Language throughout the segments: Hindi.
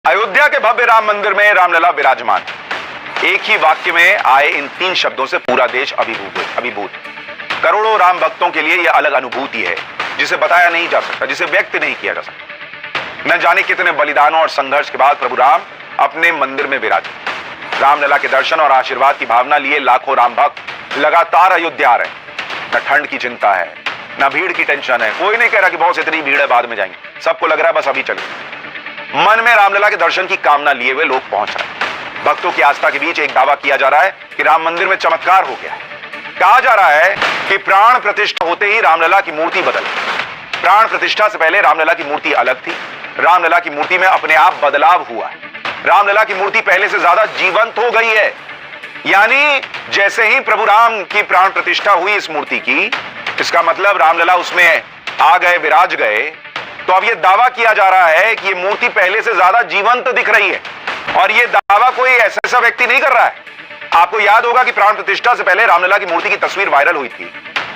अयोध्या के भव्य राम मंदिर में रामलला विराजमान। एक ही वाक्य में आए इन 3 शब्दों से पूरा देश अभिभूत। करोड़ों राम भक्तों के लिए यह अलग अनुभूति है जिसे बताया नहीं जा सकता, जिसे व्यक्त नहीं किया जा सकता। न जाने कितने बलिदानों और संघर्ष के बाद प्रभु राम अपने मंदिर में विराजे। रामलला के दर्शन और आशीर्वाद की भावना लिए लाखों राम भक्त लगातार अयोध्या आ रहे हैं। न ठंड की चिंता है, न भीड़ की टेंशन है। कोई नहीं कह रहा कि बहुत इतनी भीड़ है, बाद में जाएंगे। सबको लग रहा है बस अभी चले। मन में रामलला के दर्शन की कामना लिए हुए लोग पहुंच रहे हैं। भक्तों की आस्था के बीच एक दावा किया जा रहा है कि राम मंदिर में चमत्कार हो गया है। कहा जा रहा है कि प्राण प्रतिष्ठा होते ही रामलला की मूर्ति बदल गई। प्राण प्रतिष्ठा से पहले रामलला की मूर्ति अलग थी। रामलला की मूर्ति में अपने आप बदलाव हुआ है। रामलला की मूर्ति पहले से ज्यादा जीवंत हो गई है। यानी जैसे ही प्रभु राम की प्राण प्रतिष्ठा हुई इस मूर्ति की, इसका मतलब रामलला उसमें आ गए, विराज गए। तो अब यह दावा किया जा रहा है कि यह मूर्ति पहले से ज्यादा जीवंत दिख रही है। और यह दावा कोई ऐसा व्यक्ति नहीं कर रहा है। आपको याद होगा कि प्राण प्रतिष्ठा से पहले रामलला की मूर्ति की तस्वीर वायरल हुई थी।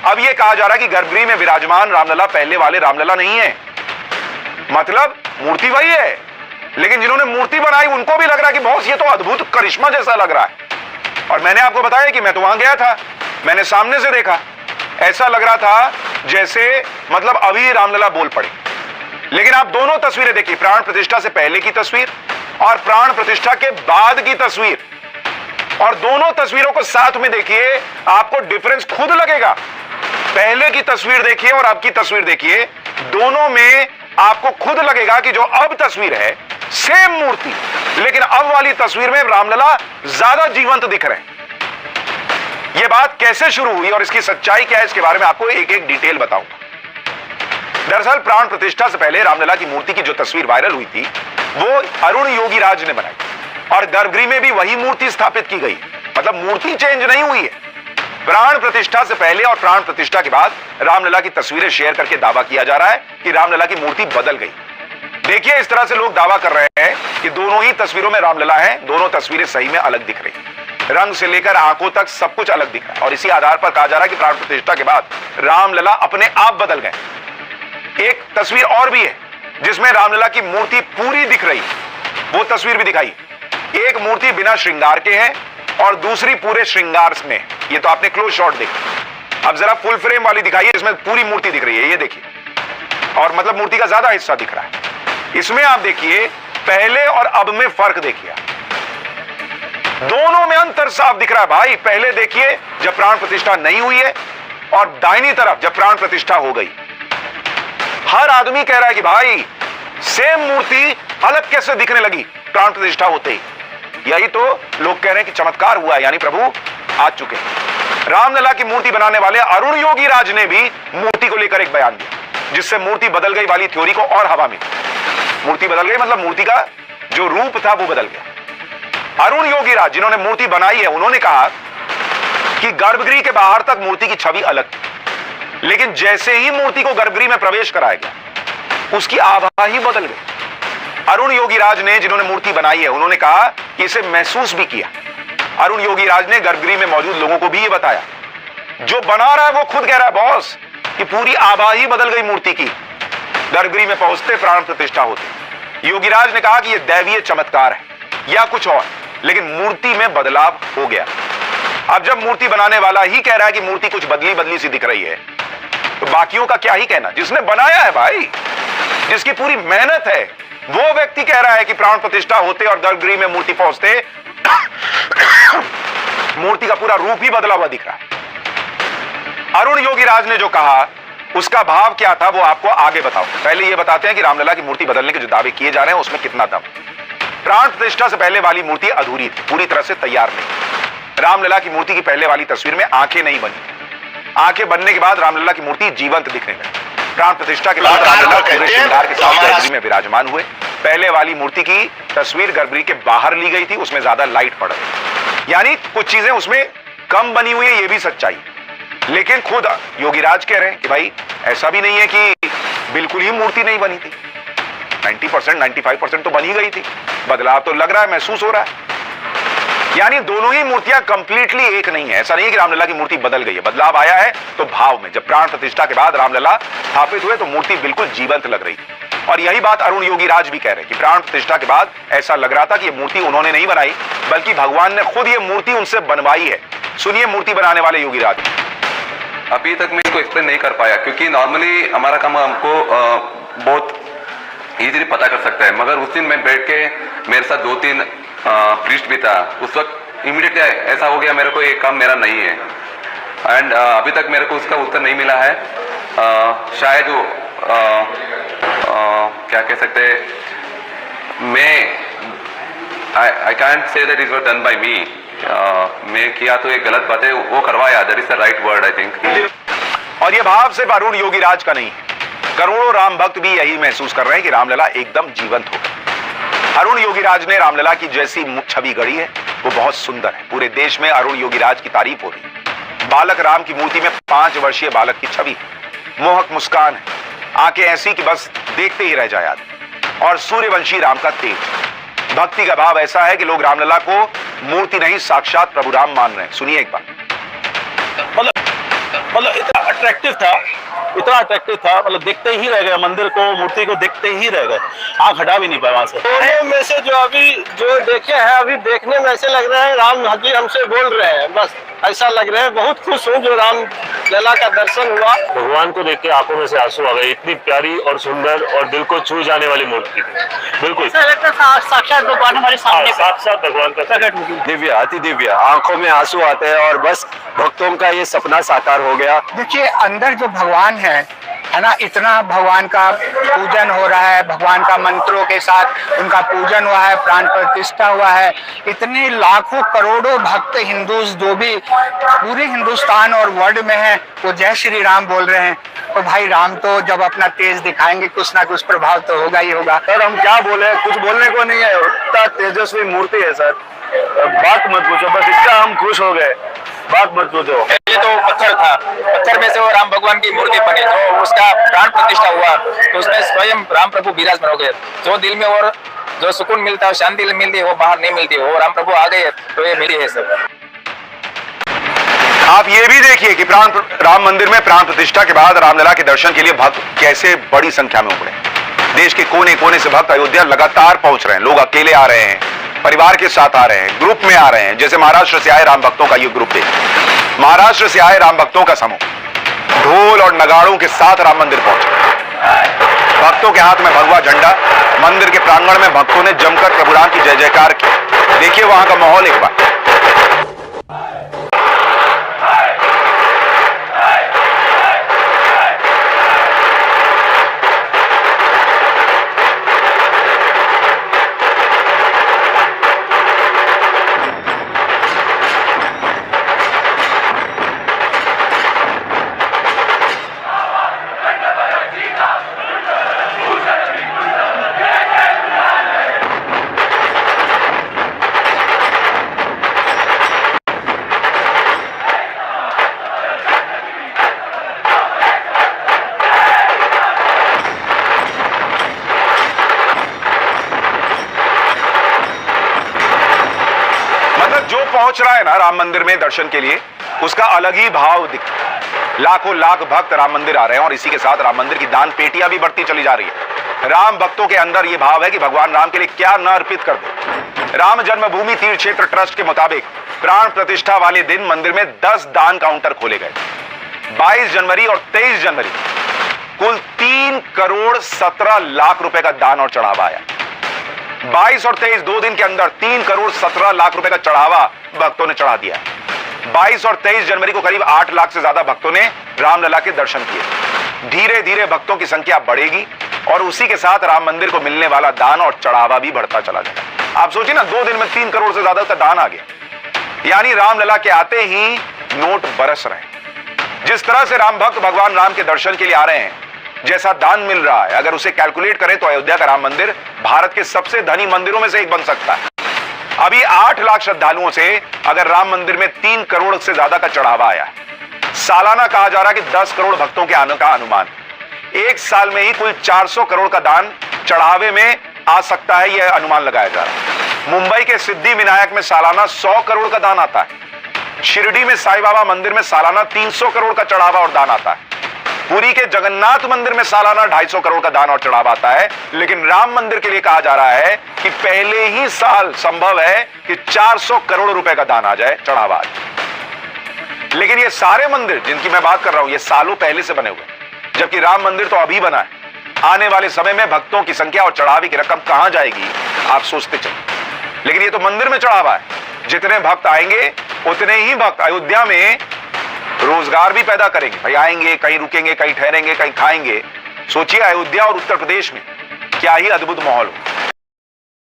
अब यह कहा जा रहा है कि गर्भगृह में विराजमान रामलला पहले वाले रामलला नहीं है। मतलब मूर्ति वही है, लेकिन जिन्होंने मूर्ति बनाई उनको भी लग रहा है कि बहुत ये तो अद्भुत करिश्मा जैसा लग रहा है। और मैंने आपको बताया कि मैं तो वहां गया था, मैंने सामने से देखा। ऐसा लग रहा था जैसे मतलब अभी रामलला बोल पड़े। लेकिन आप दोनों तस्वीरें देखिए, प्राण प्रतिष्ठा से पहले की तस्वीर और प्राण प्रतिष्ठा के बाद की तस्वीर, और दोनों तस्वीरों को साथ में देखिए, आपको डिफरेंस खुद लगेगा। पहले की तस्वीर देखिए और अब की तस्वीर देखिए, दोनों में आपको खुद लगेगा कि जो अब तस्वीर है सेम मूर्ति, लेकिन अब वाली तस्वीर में रामलला ज्यादा जीवंत दिख रहे हैं। यह बात कैसे शुरू हुई और इसकी सच्चाई क्या है, इसके बारे में आपको एक एक डिटेल बताऊंगा। दरअसल प्राण प्रतिष्ठा से पहले रामलला की मूर्ति की जो तस्वीर वायरल हुई थी वो अरुण योगीराज ने बनाई, और गर्भगृह में भी वही मूर्ति स्थापित की गई। मतलब मूर्ति चेंज नहीं हुई है। प्राण प्रतिष्ठा से पहले और प्राण प्रतिष्ठा के बाद रामलला की तस्वीरें शेयर करके दावा किया जा रहा है कि रामलला की मूर्ति बदल गई। देखिए, इस तरह से लोग दावा कर रहे हैं कि दोनों ही तस्वीरों में रामलला है। दोनों तस्वीरें सही में अलग दिख रही हैं। रंग से लेकर आंखों तक सब कुछ अलग दिख रहा है। और इसी आधार पर कहा जा रहा है कि प्राण प्रतिष्ठा के बाद रामलला अपने आप बदल गए। एक तस्वीर और भी है जिसमें रामलला की मूर्ति पूरी दिख रही, वो तस्वीर भी दिखाई। एक मूर्ति बिना श्रृंगार के है और दूसरी पूरे श्रृंगार में। ये तो आपने क्लोज शॉट देखा। अब जरा फुल फ्रेम वाली दिखाइए, इसमें पूरी मूर्ति दिख रही है, ये देखिए। और मतलब मूर्ति का ज्यादा हिस्सा दिख रहा है। इसमें आप देखिए, पहले और अब में फर्क देखिए। दोनों में अंतर साफ दिख रहा है भाई। पहले देखिए जब प्राण प्रतिष्ठा नहीं हुई है, और दाहिनी तरफ जब प्राण प्रतिष्ठा हो गई। हर आदमी कह रहा है कि भाई सेम मूर्ति अलग कैसे दिखने लगी प्राण प्रतिष्ठा होते ही। यही तो लोग कह रहे हैं कि चमत्कार हुआ है, यानी प्रभु आ चुके हैं। रामलला की मूर्ति बनाने वाले अरुण योगीराज ने भी मूर्ति को लेकर एक बयान दिया, जिससे मूर्ति बदल गई वाली थ्योरी को और हवा मिली। मूर्ति बदल गई मतलब मूर्ति का जो रूप था वो बदल गया। अरुण योगीराज जिन्होंने मूर्ति बनाई है, उन्होंने कहा कि गर्भगृह के बाहर तक मूर्ति की छवि अलग थी, लेकिन जैसे ही मूर्ति को गर्भगृह में प्रवेश कराया गया, उसकी आभा ही बदल गई। अरुण योगीराज ने, जिन्होंने मूर्ति बनाई है, उन्होंने कहा कि इसे महसूस भी किया। अरुण योगीराज ने गर्भगृह में मौजूद लोगों को भी यह बताया। जो बना रहा है वो खुद कह रहा है बॉस कि पूरी आभा ही बदल गई मूर्ति की गर्भगृह में पहुंचते, प्राण प्रतिष्ठा होते। योगीराज ने कहा कि यह दैवीय चमत्कार है या कुछ और, लेकिन मूर्ति में बदलाव हो गया। अब जब मूर्ति बनाने वाला ही कह रहा है कि मूर्ति कुछ बदली बदली सी दिख रही है, तो बाकियों का क्या ही कहना। जिसने बनाया है भाई, जिसकी पूरी मेहनत है, वो व्यक्ति कह रहा है कि प्राण प्रतिष्ठा होते और गर्भगृह में मूर्ति पहुंचते मूर्ति का पूरा रूप ही बदला हुआ दिख रहा है। अरुण योगीराज ने जो कहा उसका भाव क्या था वो आपको आगे बताओ। पहले ये बताते हैं कि रामलला की मूर्ति बदलने के जो दावे किए जा रहे हैं उसमें कितना दम। प्राण प्रतिष्ठा से पहले वाली मूर्ति अधूरी थी, पूरी तरह से तैयार नहीं। रामलला की मूर्ति की पहले वाली तस्वीर में आंखें नहीं बनी। आंखें बनने के बाद रामलला की मूर्ति जीवंत दिखने लगी। प्राण प्रतिष्ठा के बाद रामलला पूरे श्रृंगार के साथ गर्भगृह में विराजमान हुए। पहले वाली मूर्ति की तस्वीर गर्भगृह के बाहर ली गई थी, उसमें ज्यादा लाइट पड़ रही, यानी कुछ चीजें उसमें कम बनी हुई है, ये भी सच्चाई। लेकिन खुद योगीराज कह रहे हैं कि भाई ऐसा भी नहीं है कि बिल्कुल ही मूर्ति नहीं बनी थी। 90%, 95% तो बनी गई थी। बदलाव तो लग रहा है, महसूस हो रहा है। यानी दोनों ही मूर्तियां कंप्लीटली एक नहीं है। ऐसा नहीं है कि रामलला की मूर्ति बदल गई है। बदलाव आया है तो भाव में। जब प्राण प्रतिष्ठा के बाद रामलला स्थापित हुए तो मूर्ति बिल्कुल जीवंत लग रही थी और यही बात अरुण योगीराज भी कह रहे हैं कि प्राण प्रतिष्ठा के बाद ऐसा लग रहा था कि ये मूर्ति उन्होंने नहीं बनाई, बल्कि भगवान ने खुद ये मूर्ति उनसे बनवाई है। सुनिए मूर्ति बनाने वाले योगीराज। अभी तक मैं इसको एक्सप्लेन नहीं कर पाया, क्योंकि नॉर्मली हमारा काम हमको बहुत इजीली पता कर सकता है, मगर उस दिन मैं बैठ के मेरे साथ 2-3 प्रीस्ट भी था, उस वक्त इमीडिएटली ऐसा हो गया मेरे को ये काम मेरा नहीं है। एंड अभी तक मेरे को उसका उत्तर नहीं मिला है। शायद वो क्या कह सकते हैं, मैं I can't say that it was done by me. मैं किया तो एक गलत बात है, वो करवाया, that is the right word I think. और ये भाव सिर्फ अरुण योगीराज का नहीं है, करोड़ों राम भक्त भी यही महसूस कर रहे हैं कि रामलला एकदम जीवंत हो गई। अरुण योगीराज ने रामलला की जैसी छवि गढ़ी है, वो बहुत सुंदर है। पूरे देश में अरुण योगीराज की तारीफ हो रही है। बालक राम की मूर्ति में 5 वर्षीय बालक की छवि, मोहक मुस्कान है, आंखें ऐसी कि बस देखते ही रह जाए आदमी, और सूर्यवंशी राम का तेज। भक्ति का भाव ऐसा है कि लोग रामलला को मूर्ति नहीं साक्षात प्रभु राम मान रहे हैं। सुनिए एक बार। मतलब इतना अट्रैक्टिव था, मतलब देखते ही रह गए, मंदिर को, मूर्ति को देखते ही रह गए, आंख हटा भी नहीं पाए वहां से। दोनों में से जो देखे हैं, अभी देखने में ऐसे लग रहे हैं राम जी हमसे बोल रहे हैं, बस ऐसा लग रहा है। बहुत खुश हूँ जो राम लला का दर्शन हुआ। भगवान को देख के आंखों में से आंसू आ गए। इतनी प्यारी और सुंदर और दिल को छू जाने वाली मूर्ति थी, बिल्कुल साक्षात भगवान हमारे सामने साक्षात भगवान का प्रकट। दिव्य, अति दिव्य, आंखों में आंसू आते हैं और बस भक्तों का ये सपना साकार हो गया। देखिए अंदर जो भगवान है ना, इतना भगवान का पूजन हो रहा है, भगवान का मंत्रों के साथ उनका पूजन हुआ है, प्राण प्रतिष्ठा हुआ है। इतने लाखों करोड़ों भक्त हिंदू जो भी पूरे हिंदुस्तान और वर्ल्ड में हैं, वो जय श्री राम बोल रहे हैं। तो भाई राम तो जब अपना तेज दिखाएंगे, कुछ ना कुछ प्रभाव तो होगा ही होगा। सर हम क्या बोले, कुछ बोलने को नहीं है, इतना तेजस्वी मूर्ति है सर, बात मत पूछो, बस इतना हम खुश हो गए, बात मत पूछो। ये तो पत्थर था, पत्थर में से वो राम भगवान की मूर्ति बनी, तो उसका प्राण प्रतिष्ठा हुआ, तो उसमें स्वयं राम प्रभु विराजमान हो गए। जो दिल में और जो सुकून मिलता है, शांति मिलती है, वो बाहर नहीं मिलती, वो राम प्रभु आ गए तो ये मिली है सब। आप ये भी देखिए कि राम मंदिर में प्राण प्रतिष्ठा के बाद रामलला के दर्शन के लिए भक्त कैसे बड़ी संख्या में उमड़े। देश के कोने कोने से भक्त अयोध्या लगातार पहुंच रहे हैं। लोग अकेले आ रहे हैं, परिवार के साथ आ रहे हैं, ग्रुप में आ रहे हैं। जैसे महाराष्ट्र से आए राम भक्तों का ये ग्रुप है, महाराष्ट्र से आए राम भक्तों का समूह ढोल और नगाड़ों के साथ राम मंदिर पहुंचे। भक्तों के हाथ में भगवा झंडा, मंदिर के प्रांगण में भक्तों ने जमकर प्रभु राम की जय जयकार की। देखिए वहां का माहौल एक बार। पहुंच रहा है ना राम मंदिर में दर्शन के लिए, उसका अलग ही भाव दिखता है। लाखों लाख भक्त राम मंदिर आ रहे हैं और इसी के साथ राम मंदिर की दान पेटियां भी बढ़ती चली जा रही है। राम भक्तों के अंदर यह भाव है कि भगवान राम के लिए क्या न अर्पित कर दे। राम जन्मभूमि तीर्थ क्षेत्र ट्रस्ट के मुताबिक प्राण प्रतिष्ठा वाले दिन मंदिर में 10 दान काउंटर खोले गए। 22 जनवरी और 23 जनवरी कुल 3 करोड़ 17 लाख रुपए का दान और चढ़ावा आया। 22 और 23 2 दिन के अंदर 3 करोड़ 17 लाख रुपए का चढ़ावा भक्तों ने चढ़ा दिया। 22 और 23 जनवरी को करीब 8 लाख से ज्यादा भक्तों ने रामलला के दर्शन किए। धीरे धीरे भक्तों की संख्या बढ़ेगी और उसी के साथ राम मंदिर को मिलने वाला दान और चढ़ावा भी बढ़ता चला जाएगा। आप सोचिए ना, 2 दिन में 3 करोड़ से ज्यादा का दान आ गया, यानी रामलला के आते ही नोट बरस रहे हैं। जिस तरह से राम भक्त भगवान राम के दर्शन के लिए आ रहे हैं, जैसा दान मिल रहा है, अगर उसे कैलकुलेट करें तो अयोध्या का राम मंदिर भारत के सबसे धनी मंदिरों में से एक बन सकता है। अभी 8 लाख श्रद्धालुओं से अगर राम मंदिर में 3 करोड़ से ज्यादा का चढ़ावा आया है, सालाना कहा जा रहा है कि 10 करोड़ भक्तों के आने का अनुमान, एक साल में ही कुल 400 करोड़ का दान चढ़ावे में आ सकता है, यह अनुमान लगाया जा रहा है। मुंबई के सिद्धि विनायक में सालाना 100 करोड़ का दान आता है। शिरडी में साईं बाबा मंदिर में सालाना 300 करोड़ का चढ़ावा और दान आता है। पुरी के जगन्नाथ मंदिर में सालाना 250 करोड़ का दान और चढ़ाव आता है, लेकिन राम मंदिर के लिए कहा जा रहा है कि पहले ही साल संभव है कि 400 करोड़ रुपए का दान आ जाए, चढ़ाव आ जाए। लेकिन ये सारे मंदिर जिनकी मैं बात कर रहा हूं, ये सालों पहले से बने हुए, जबकि राम मंदिर तो अभी बना है। आने वाले समय में भक्तों की संख्या और चढ़ावे की रकम कहां जाएगी, आप सोचते चलिए। लेकिन ये तो मंदिर में चढ़ावा है। जितने भक्त आएंगे उतने ही भक्त अयोध्या में रोजगार भी पैदा करेंगे। भाई आएंगे, कहीं रुकेंगे, कहीं ठहरेंगे, कहीं खाएंगे। सोचिए अयोध्या और उत्तर प्रदेश में क्या ही अद्भुत माहौल हो।